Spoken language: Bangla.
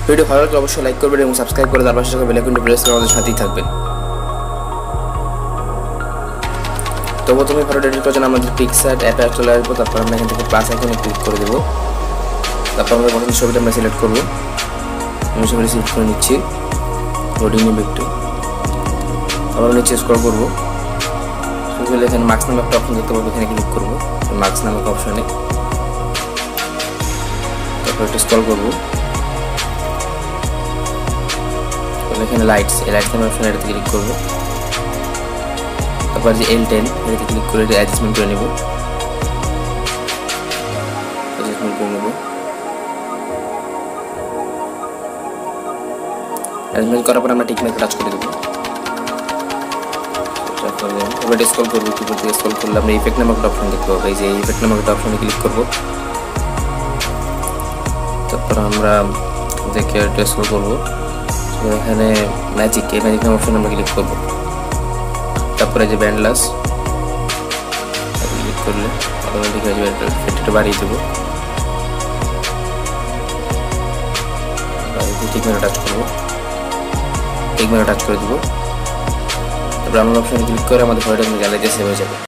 ভিডিও ভালো লাগলে অবশ্যই লাইক করবেন এবং সাবস্ক্রাইব করে তার পাশে থাকা বেল আইকনটি প্রেস করে আমাদের সাথেই থাকবেন। তো প্রথমে ফটো এডিট করার জন্য আমাদের পিক্সার্ট অ্যাপে চলে আসবো। তারপর আমরা এখান থেকে প্লাস আইকনে ক্লিক করে দেবো। তারপর আমরা প্রথমে ছবিটা আমরা সিলেক্ট করবো। আমি ছবিটা সিলেক্ট করে নিচ্ছি, লোডিং নেবে একটু। আবার নিচে স্ক্রল করবো, এখানে মার্কস নামে একটা অপশন দেখতে পাবো, এখানে ক্লিক করবো মার্কস নামক অপশনে। তারপর একটু স্ক্রল করবো, এখানে লাইটস, এই লাইটস নামে অপশনে এটাতে ক্লিক করবো। তারপর যে L10 এটাতে ক্লিক করে এটা অ্যাডজাস্টমেন্ট করে নেব। অ্যাডজাস্টমেন্ট করার পর আমরা টিক মার্কে টাচ করে দেবো। এবার স্ক্রল করবো, কিবোর্ড থেকে স্ক্রল করলে আমরা ইফেক্ট নামক একটা অপশন দেখতে পাবো। এই যে ইফেক্ট নামক একটা অপশনে ক্লিক করবো। তারপর আমরা দেখে স্ক্রল করবো, এখানে ম্যাজিক, এই ম্যাজিক নামক অপশনে আমরা ক্লিক করবো। তারপরে যে ব্যান্ডলাস ক্লিক করলে অটোমেটিক এফেক্টটা বাড়িয়ে দেবো। ঠিক মেরে টাচ করবো, ঠিক মেরে টাচ করে দেবো। তারপরে আমরা অপশনে ক্লিক করে আমাদের ফটোটা গ্যালারিতে সেভ হয়ে যাবে।